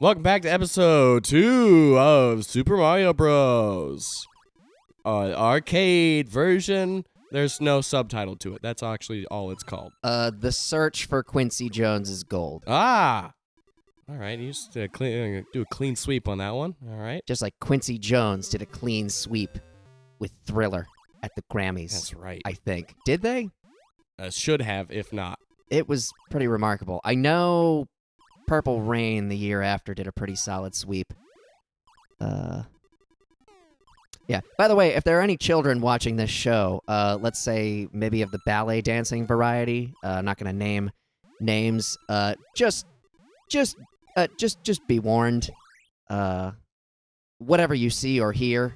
Welcome back to episode 2 of Super Mario Bros. Arcade version. There's no subtitle to it. That's actually all it's called. The search for Quincy Jones is gold. Ah! All right, you just do a clean sweep on that one. All right. Just like Quincy Jones did a clean sweep with Thriller at the Grammys. That's right. I think. Did they? Should have, if not. It was pretty remarkable. I know Purple Rain the year after did a pretty solid sweep. Yeah. By the way, if there are any children watching this show, let's say maybe of the ballet dancing variety, not going to name names, just be warned. Whatever you see or hear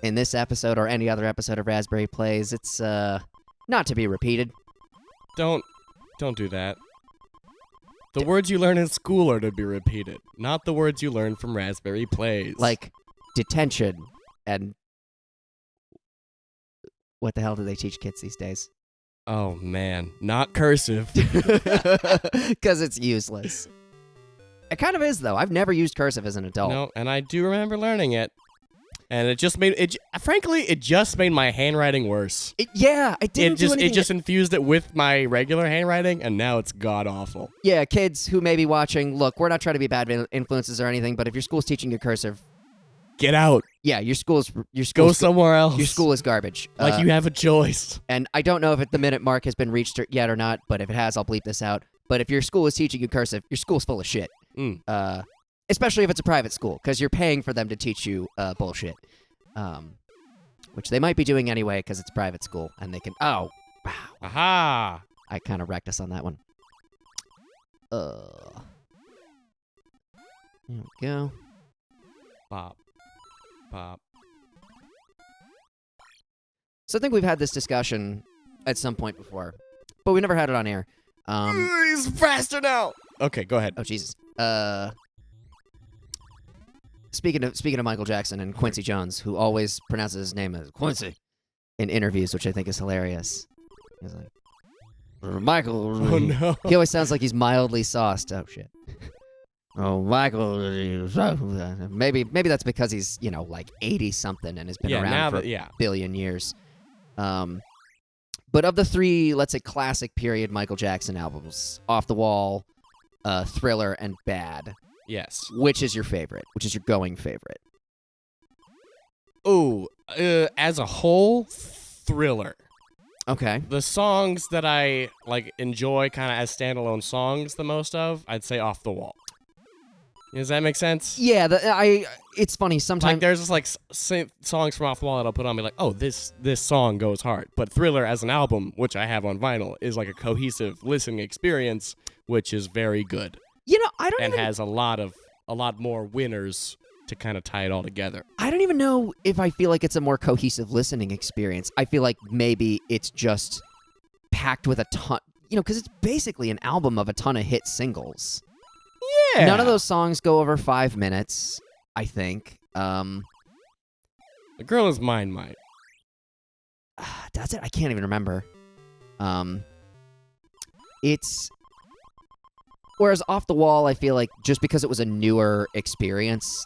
in this episode or any other episode of Raspberry Plays, it's not to be repeated. Don't do that. The words you learn in school are to be repeated, not the words you learn from Raspberry Plays. Like detention and what the hell do they teach kids these days? Oh man, not cursive. Because it's useless. It kind of is, though. I've never used cursive as an adult. No, and I do remember learning it. And it just made my handwriting worse. It didn't do anything. It just infused it with my regular handwriting, and now it's god awful. Yeah, kids who may be watching, look, we're not trying to be bad influences or anything, but if your school's teaching you cursive, get out. Yeah, your school's go somewhere else. Your school is garbage. Like you have a choice. And I don't know if the minute mark has been reached yet or not, but if it has, I'll bleep this out. But if your school is teaching you cursive, your school's full of shit. Especially if it's a private school, because you're paying for them to teach you bullshit. Which they might be doing anyway, because it's private school, and they can... Oh, wow. Aha! I kind of wrecked us on that one. There we go. Pop. Pop. So I think we've had this discussion at some point before, but we never had it on air. He's faster now! Okay, go ahead. Oh, Jesus. Speaking of Michael Jackson and Quincy Jones, who always pronounces his name as Quincy in interviews, which I think is hilarious. He's like, Michael. Oh, no. He always sounds like he's mildly sauced. Oh, shit. Oh, Michael. Maybe that's because he's, like 80-something and has been around for a billion years. But of the three, let's say, classic period Michael Jackson albums, Off the Wall, Thriller, and Bad. Yes. Which is your favorite? Which is your going favorite? Oh, as a whole, Thriller. Okay. The songs that I enjoy kind of as standalone songs the most of, I'd say Off the Wall. Does that make sense? Yeah, it's funny sometimes. There's just songs from Off the Wall that I'll put on and be like, oh, this song goes hard. But Thriller as an album, which I have on vinyl, is like a cohesive listening experience, which is very good. Has a lot more winners to kind of tie it all together. I don't even know if I feel like it's a more cohesive listening experience. I feel like maybe it's just packed with a ton, because it's basically an album of a ton of hit singles. Yeah. None of those songs go over 5 minutes, I think. The Girl Is Mine. That's it? I can't even remember. Whereas Off the Wall, I feel like just because it was a newer experience,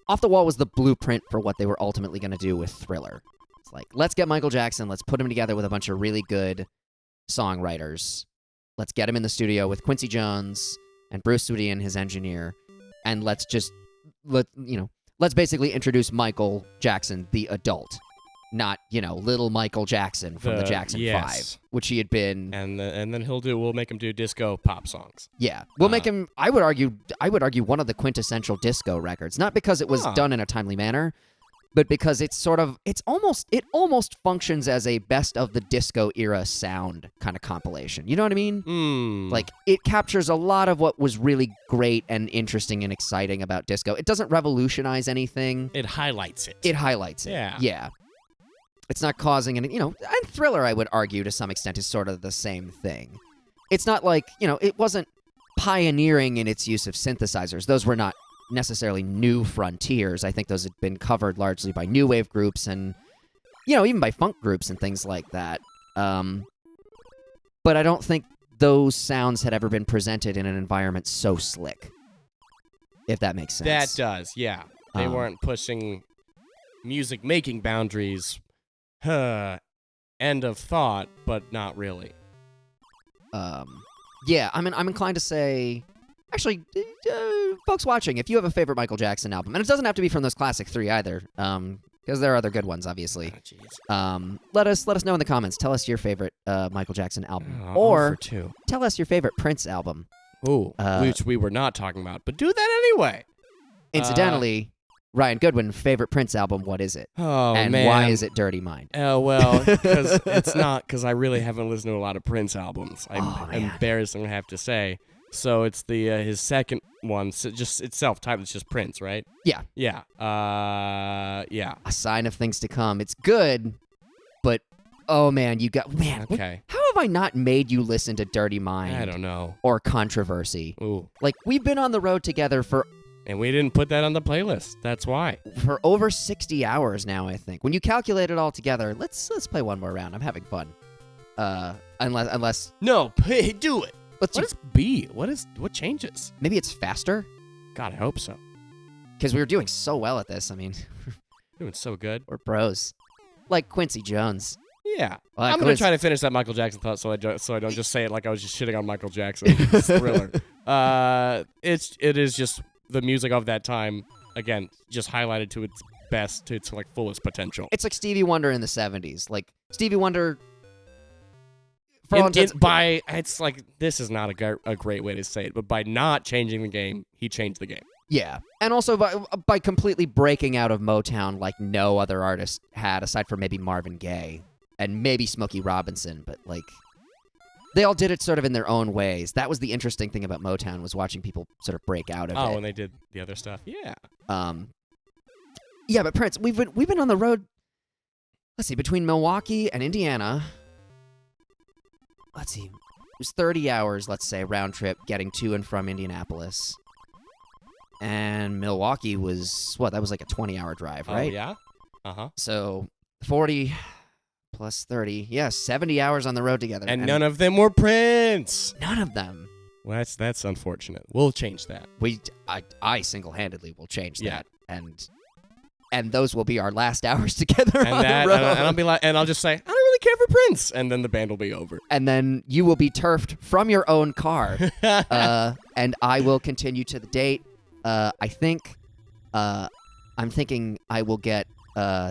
Off the Wall was the blueprint for what they were ultimately going to do with Thriller. It's like, let's get Michael Jackson, let's put him together with a bunch of really good songwriters. Let's get him in the studio with Quincy Jones and Bruce Swedien, his engineer, and let's basically introduce Michael Jackson, the adult. Not, little Michael Jackson from the Jackson 5, which he had been. And then we'll make him do disco pop songs. Yeah. We'll make him, I would argue one of the quintessential disco records. Not because it was done in a timely manner, but because it almost functions as a best of the disco era sound kind of compilation. You know what I mean? It captures a lot of what was really great and interesting and exciting about disco. It doesn't revolutionize anything. It highlights it. Yeah. Yeah. It's not causing any, and Thriller, I would argue, to some extent, is sort of the same thing. It's not like, it wasn't pioneering in its use of synthesizers. Those were not necessarily new frontiers. I think those had been covered largely by new wave groups and, even by funk groups and things like that. But I don't think those sounds had ever been presented in an environment so slick. if that makes sense. That does, yeah. They weren't pushing music-making boundaries. End of thought, but not really. Yeah, I'm inclined to say, actually, folks watching, if you have a favorite Michael Jackson album, and it doesn't have to be from those classic 3 either, because there are other good ones, obviously. Let us know in the comments. Tell us your favorite Michael Jackson album, or tell us your favorite Prince album. Ooh, which we were not talking about, but do that anyway. Incidentally, Ryan Goodwin, favorite Prince album, what is it? Oh, and man. why is it Dirty Mind? Oh, well, because it's not, because I really haven't listened to a lot of Prince albums. I'm embarrassed, I'm going to have to say. So it's the his second one, just it's self-titled, it's just Prince, right? Yeah. Yeah. Yeah. A Sign of Things to Come. It's good, but, oh, man, Okay. How have I not made you listen to Dirty Mind? I don't know. Or Controversy? Ooh. Like, we've been on the road together and we didn't put that on the playlist. That's why. for over 60 hours now, I think. When you calculate it all together, let's play one more round. I'm having fun. Unless No, hey, do it. let's What is B? What changes? maybe it's faster God, I hope so. because we were doing so well at this. I mean, Doing so good. we're pros. Like Quincy Jones. Yeah. Like I'm going to try to finish that Michael Jackson thought so I don't just say it like I was just shitting on Michael Jackson. It's Thriller. It is just the music of that time, again, just highlighted to its best, to its like fullest potential. It's like Stevie Wonder in the 70s. Like Stevie Wonder. It's like, this is not a great way to say it, but by not changing the game, he changed the game. Yeah, and also by completely breaking out of Motown like no other artist had, aside from maybe Marvin Gaye and maybe Smokey Robinson, but like they all did it sort of in their own ways. That was the interesting thing about Motown, was watching people sort of break out of it. Oh, and they did the other stuff. Yeah. Yeah, but Prince, we've been on the road. Let's see, between Milwaukee and Indiana. Let's see, it was 30 hours, let's say, round trip getting to and from Indianapolis. And Milwaukee was, that was like a 20-hour drive, right? Oh, yeah? Uh-huh. So 40 plus 30, 70 hours on the road together. And none of them were Prince. None of them. Well, that's unfortunate. We'll change that. I single-handedly will change that. And those will be our last hours together on the road. And I'll be like, and I'll just say, I don't really care for Prince, and then the band will be over. And then you will be turfed from your own car, and I will continue to the date. I'm thinking I will get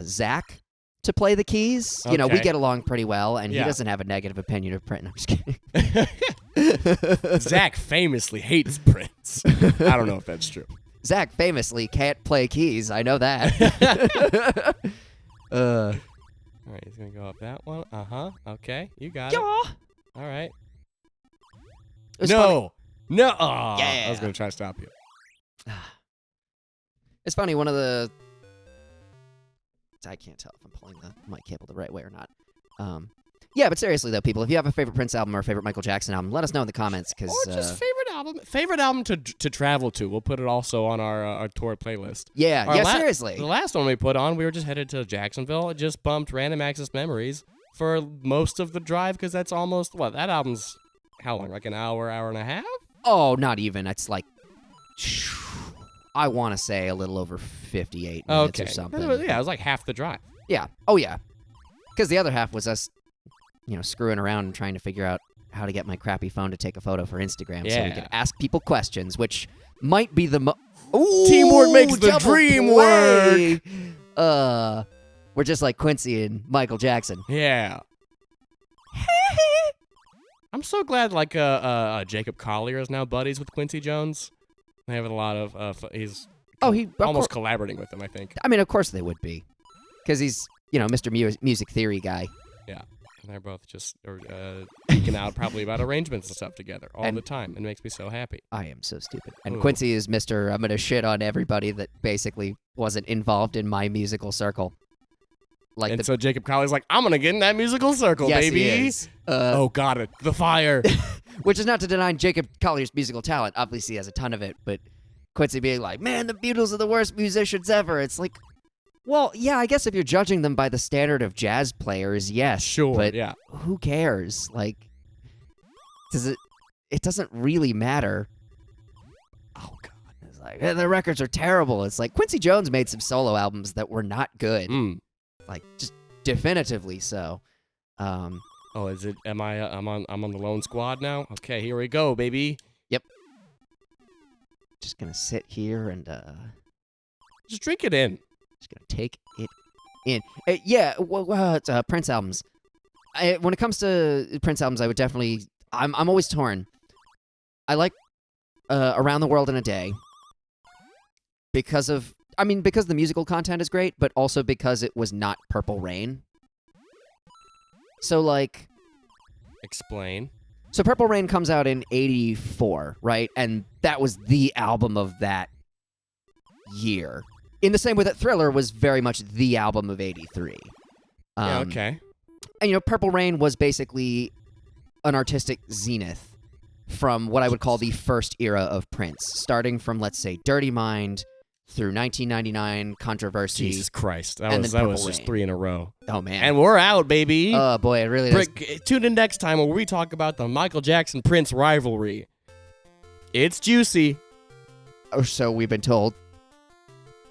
Zach to play the keys. You know, we get along pretty well, and he doesn't have a negative opinion of Prince. I'm just kidding. Zach famously hates Prince. I don't know if that's true. Zach famously can't play keys. I know that. All right, he's going to go up that one. Uh-huh. Okay, you got it. All right. No. No. Oh, yeah. I was going to try to stop you. It's funny, one of the... I can't tell if I'm pulling the mic cable the right way or not. Yeah, but seriously, though, people, if you have a favorite Prince album or a favorite Michael Jackson album, let us know in the comments. Or just favorite album to travel to. We'll put it also on our tour playlist. Yeah, seriously. The last one we put on, we were just headed to Jacksonville. It just bumped Random Access Memories for most of the drive, because that's almost, that album's, how long, like an hour and a half? Oh, not even. It's like, I want to say a little over 58 minutes or something. Yeah, it was like half the drive. Yeah. Oh, yeah. Because the other half was us, screwing around and trying to figure out how to get my crappy phone to take a photo for Instagram so we could ask people questions, which might be the teamwork makes the dream work. We're just like Quincy and Michael Jackson. Yeah. I'm so glad Jacob Collier is now buddies with Quincy Jones. They have a lot of he's almost collaborating with him, I think. I mean, of course they would be, because he's Mr. Music Theory guy. Yeah. And they're both just geeking out probably about arrangements and stuff together all the time. It makes me so happy. I am so stupid. And Quincy is Mr. I'm going to shit on everybody that basically wasn't involved in my musical circle. So Jacob Collier's like, I'm going to get in that musical circle, baby. He is. Got it. The fire. Which is not to deny Jacob Collier's musical talent. Obviously, he has a ton of it. But Quincy being like, man, the Beatles are the worst musicians ever. It's like, well, yeah, I guess if you're judging them by the standard of jazz players, yes. Sure, but yeah. Who cares? Like, it doesn't really matter. Oh, God. like, the records are terrible. It's like Quincy Jones made some solo albums that were not good. Like, just definitively so. Oh, is it? I'm on the lone squad now. Okay, here we go, baby. Yep. Just gonna sit here and just drink it in. just gonna take it in. Yeah, well, it's Prince albums. When it comes to Prince albums, I would definitely. I'm always torn. I like Around the World in a Day because the musical content is great, but also because it was not Purple Rain. So, like... Explain. So Purple Rain comes out in 84, right? And that was the album of that year. In the same way that Thriller was very much the album of 83. Yeah, okay. And, Purple Rain was basically an artistic zenith from what I would call the first era of Prince, starting from, let's say, Dirty Mind through 1999, Controversy. Jesus Christ. That and was then Purple just Rain. 3 in a row. Oh, man. And we're out, baby. Oh, boy, it really is. Tune in next time where we talk about the Michael Jackson-Prince rivalry. It's juicy. Or so we've been told.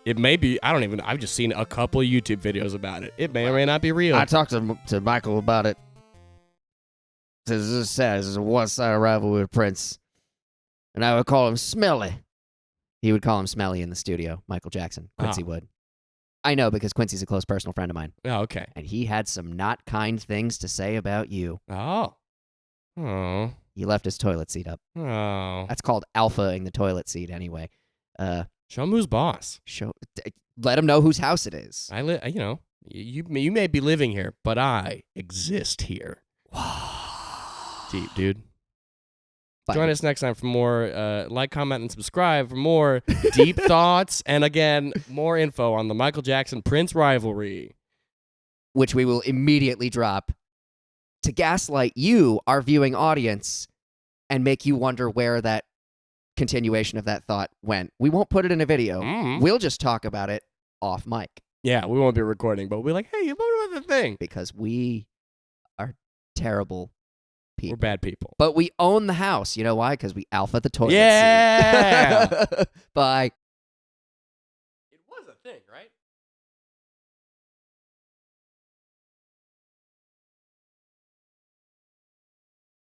It may be. I've just seen a couple of YouTube videos about it. It may or may not be real. I talked to Michael about it. This is sad. This is a one-sided rivalry with Prince. And I would call him Smelly. He would call him Smelly in the studio, Michael Jackson. Quincy would. I know because Quincy's a close personal friend of mine. Oh, okay. And he had some not kind things to say about you. Oh. Oh. He left his toilet seat up. Oh. That's called alpha-ing the toilet seat anyway. Show him who's boss. Let him know whose house it is. You may be living here, but I exist here. Deep, dude. Bye. Join us next time for more like, comment, and subscribe for more deep thoughts and, again, more info on the Michael Jackson-Prince rivalry. Which we will immediately drop to gaslight you, our viewing audience, and make you wonder where that continuation of that thought went. We won't put it in a video. Mm-hmm. We'll just talk about it off mic. Yeah, we won't be recording, but we'll be like, hey, what about the thing? Because we are terrible people. We're bad people. But we own the house. You know why? Because we alpha the toilet Yeah! seat. Bye.